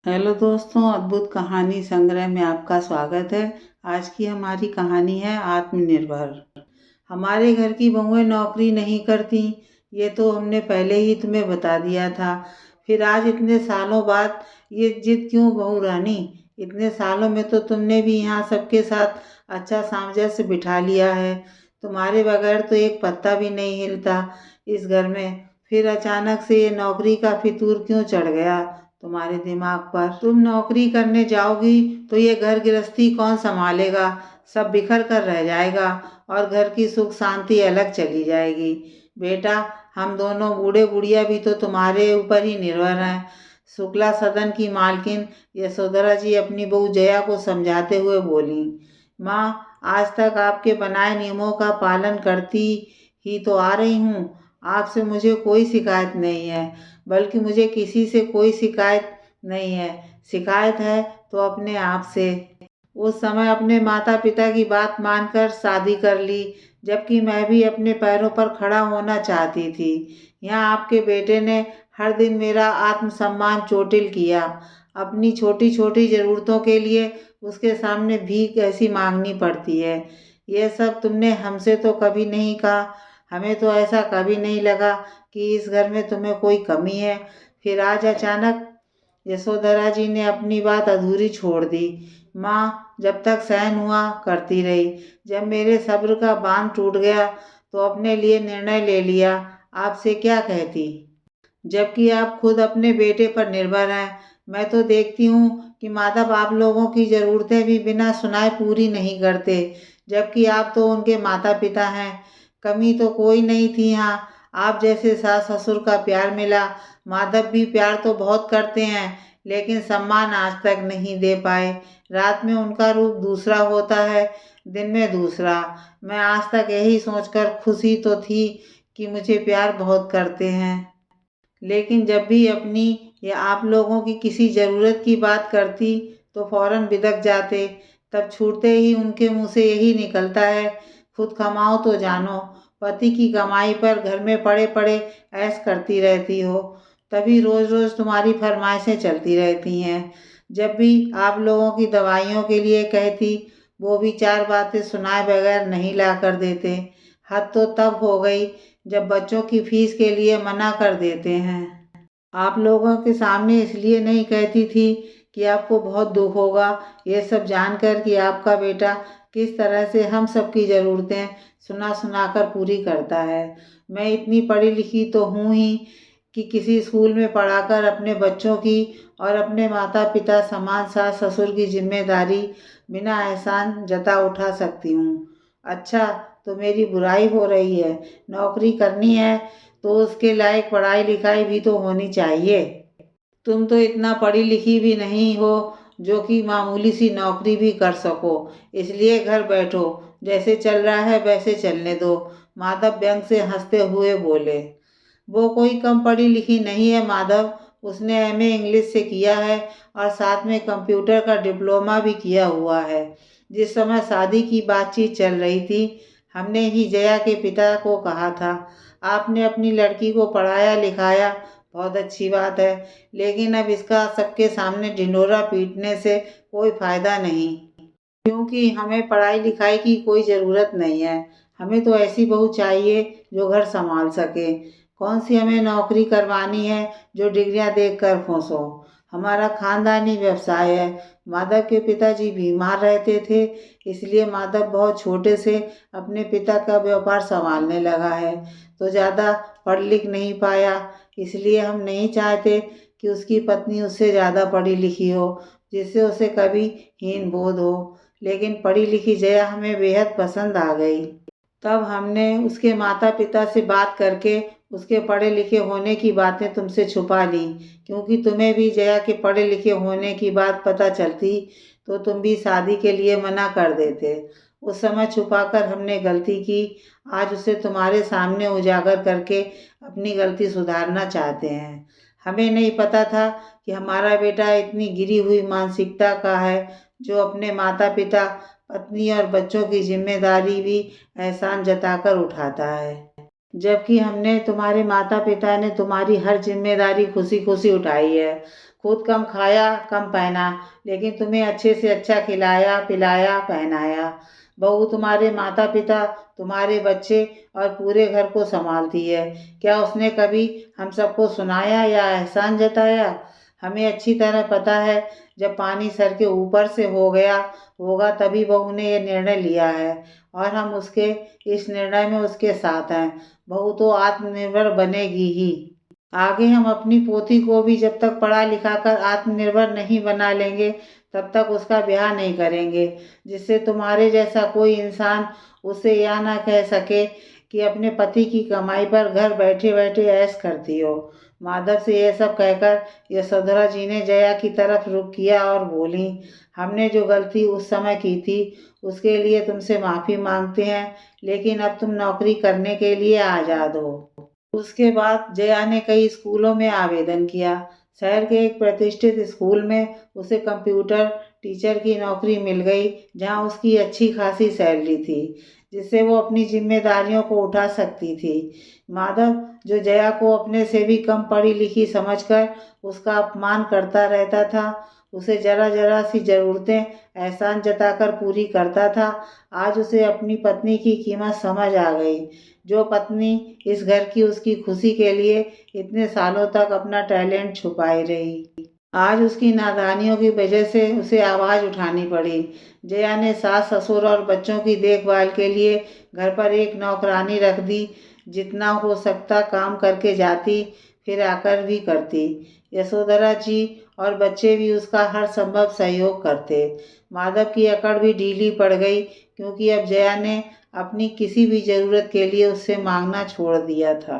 Hello दोस्तों, अद्भुत कहानी संग्रह में आपका स्वागत है। आज की हमारी कहानी है आत्मनिर्भर। हमारे घर की बहुएं नौकरी नहीं करती, ये तो हमने पहले ही तुम्हें बता दिया था। फिर आज इतने सालों बाद ये जिद क्यों बहू रानी? इतने सालों में तो तुमने भी यहाँ सबके साथ अच्छा सामंजस्य बिठा लिया है। तुम्हारे बगैर तो एक पत्ता भी नहीं हिलता इस घर में। फिर अचानक से ये नौकरी का फितूर क्यों चढ़ गया तुम्हारे दिमाग पर? तुम नौकरी करने जाओगी तो ये घर गृहस्थी कौन संभालेगा? सब बिखर कर रह जाएगा और घर की सुख शांति अलग चली जाएगी। बेटा, हम दोनों बूढ़े बुढ़िया भी तो तुम्हारे ऊपर ही निर्भर हैं। शुक्ला सदन की मालकिन यशोधरा जी अपनी बहू जया को समझाते हुए बोली। माँ, आज तक आपके बनाए नियमों का पालन करती ही तो आ रही हूँ। आपसे मुझे कोई शिकायत नहीं है, बल्कि मुझे किसी से कोई शिकायत नहीं है। शिकायत है तो अपने आप से। उस समय अपने माता पिता की बात मानकर शादी कर ली, जबकि मैं भी अपने पैरों पर खड़ा होना चाहती थी। यहाँ आपके बेटे ने हर दिन मेरा आत्मसम्मान चोटिल किया। अपनी छोटी छोटी ज़रूरतों के लिए उसके सामने भीख ऐसी मांगनी पड़ती है। ये सब तुमने हमसे तो कभी नहीं कहा। हमें तो ऐसा कभी नहीं लगा कि इस घर में तुम्हें कोई कमी है। फिर आज अचानक यशोधरा जी ने अपनी बात अधूरी छोड़ दी। माँ, जब तक सहन हुआ करती रही। जब मेरे सब्र का बांध टूट गया तो अपने लिए निर्णय ले लिया। आपसे क्या कहती, जबकि आप खुद अपने बेटे पर निर्भर हैं। मैं तो देखती हूँ कि माता बाप आप लोगों की ज़रूरतें भी बिना सुनाए पूरी नहीं करते, जबकि आप तो उनके माता पिता हैं। कमी तो कोई नहीं थी यहाँ। आप जैसे सास ससुर का प्यार मिला। माधव भी प्यार तो बहुत करते हैं, लेकिन सम्मान आज तक नहीं दे पाए। रात में उनका रूप दूसरा होता है, दिन में दूसरा। मैं आज तक यही सोचकर खुशी तो थी कि मुझे प्यार बहुत करते हैं, लेकिन जब भी अपनी या आप लोगों की किसी ज़रूरत की बात करती तो फ़ौरन बिदक जाते। तब छूटते ही उनके मुंह से यही निकलता है, खुद कमाओ तो जानो। पति की कमाई पर घर में पड़े पड़े ऐश करती रहती हो, तभी रोज़ रोज़ तुम्हारी फरमाइशें चलती रहती हैं। जब भी आप लोगों की दवाइयों के लिए कहती, वो भी चार बातें सुनाए बगैर नहीं ला कर देते। हद तो तब हो गई जब बच्चों की फीस के लिए मना कर देते हैं। आप लोगों के सामने इसलिए नहीं कहती थी कि आपको बहुत दुख होगा, ये सब जानकर कि आपका बेटा किस तरह से हम सबकी ज़रूरतें सुना सुना कर पूरी करता है। मैं इतनी पढ़ी लिखी तो हूँ ही कि किसी स्कूल में पढ़ाकर अपने बच्चों की और अपने माता पिता समान सास ससुर की जिम्मेदारी बिना एहसान जता उठा सकती हूँ। अच्छा, तो मेरी बुराई हो रही है। नौकरी करनी है तो उसके लायक पढ़ाई लिखाई भी तो होनी चाहिए। तुम तो इतना पढ़ी लिखी भी नहीं हो जो कि मामूली सी नौकरी भी कर सको, इसलिए घर बैठो। जैसे चल रहा है वैसे चलने दो। माधव व्यंग से हंसते हुए बोले। वो कोई कम पढ़ी लिखी नहीं है माधव। उसने एमए इंग्लिश से किया है और साथ में कंप्यूटर का डिप्लोमा भी किया हुआ है। जिस समय शादी की बातचीत चल रही थी, हमने ही जया के पिता को कहा था, आपने अपनी लड़की को पढ़ाया लिखाया, बहुत अच्छी बात है, लेकिन अब इसका सबके सामने ढिंढोरा पीटने से कोई फायदा नहीं, क्योंकि हमें पढ़ाई लिखाई की कोई ज़रूरत नहीं है। हमें तो ऐसी बहू चाहिए जो घर संभाल सके। कौन सी हमें नौकरी करवानी है जो डिग्रियां देख कर खुश हो। हमारा खानदानी व्यवसाय है। माधव के पिताजी बीमार रहते थे, इसलिए माधव बहुत छोटे से अपने पिता का व्यापार संभालने लगा है, तो ज़्यादा पढ़ लिख नहीं पाया। इसलिए हम नहीं चाहते कि उसकी पत्नी उससे ज़्यादा पढ़ी लिखी हो, जिससे उसे कभी हीन बोध हो। लेकिन पढ़ी लिखी जया हमें बेहद पसंद आ गई। तब हमने उसके माता पिता से बात करके उसके पढ़े लिखे होने की बातें तुमसे छुपा ली, क्योंकि तुम्हें भी जया के पढ़े लिखे होने की बात पता चलती तो तुम भी शादी के लिए मना कर देते। उस समय छुपाकर हमने गलती की। आज उसे तुम्हारे सामने उजागर करके अपनी गलती सुधारना चाहते हैं। हमें नहीं पता था कि हमारा बेटा इतनी गिरी हुई मानसिकता का है, जो अपने माता पिता, पत्नी और बच्चों की जिम्मेदारी भी एहसान जताकर उठाता है, जबकि हमने, तुम्हारे माता पिता ने तुम्हारी हर जिम्मेदारी खुशी खुशी उठाई है। खुद कम खाया कम पहना, लेकिन तुम्हें अच्छे से अच्छा खिलाया पिलाया पहनाया। बहू तुम्हारे माता पिता, तुम्हारे बच्चे और पूरे घर को संभालती है। क्या उसने कभी हम सबको सुनाया या एहसान जताया? हमें अच्छी तरह पता है, जब पानी सर के ऊपर से हो गया होगा तभी बहू ने ये निर्णय लिया है, और हम उसके इस निर्णय में उसके साथ हैं। बहू तो आत्मनिर्भर बनेगी ही। आगे हम अपनी पोती को भी जब तक पढ़ा लिखा कर आत्मनिर्भर नहीं बना लेंगे, तब तक उसका ब्याह नहीं करेंगे, जिससे तुम्हारे जैसा कोई इंसान उससे यह ना कह सके कि अपने पति की कमाई पर घर बैठे बैठे ऐश करती हो। माधव से यह सब कहकर यशोधरा जी ने जया की तरफ रुख किया और बोली, हमने जो गलती उस समय की थी उसके लिए तुमसे माफ़ी मांगते हैं, लेकिन अब तुम नौकरी करने के लिए आज़ाद हो। उसके बाद जया ने कई स्कूलों में आवेदन किया। शहर के एक प्रतिष्ठित स्कूल में उसे कंप्यूटर टीचर की नौकरी मिल गई, जहां उसकी अच्छी खासी सैलरी थी, जिससे वो अपनी जिम्मेदारियों को उठा सकती थी। माधव, जो जया को अपने से भी कम पढ़ी लिखी समझकर उसका अपमान करता रहता था, उसे जरा जरा सी ज़रूरतें एहसान जताकर पूरी करता था, आज उसे अपनी पत्नी की कीमत समझ आ गई। जो पत्नी इस घर की उसकी खुशी के लिए इतने सालों तक अपना टैलेंट छुपाए रही, आज उसकी नादानियों की वजह से उसे आवाज़ उठानी पड़ी। जया ने सास ससुर और बच्चों की देखभाल के लिए घर पर एक नौकरानी रख दी, जितना हो सकता काम करके जाती, फिर आकर भी करती। यशोधरा जी और बच्चे भी उसका हर संभव सहयोग करते। माधव की अकड़ भी ढीली पड़ गई, क्योंकि अब जया ने अपनी किसी भी ज़रूरत के लिए उससे मांगना छोड़ दिया था।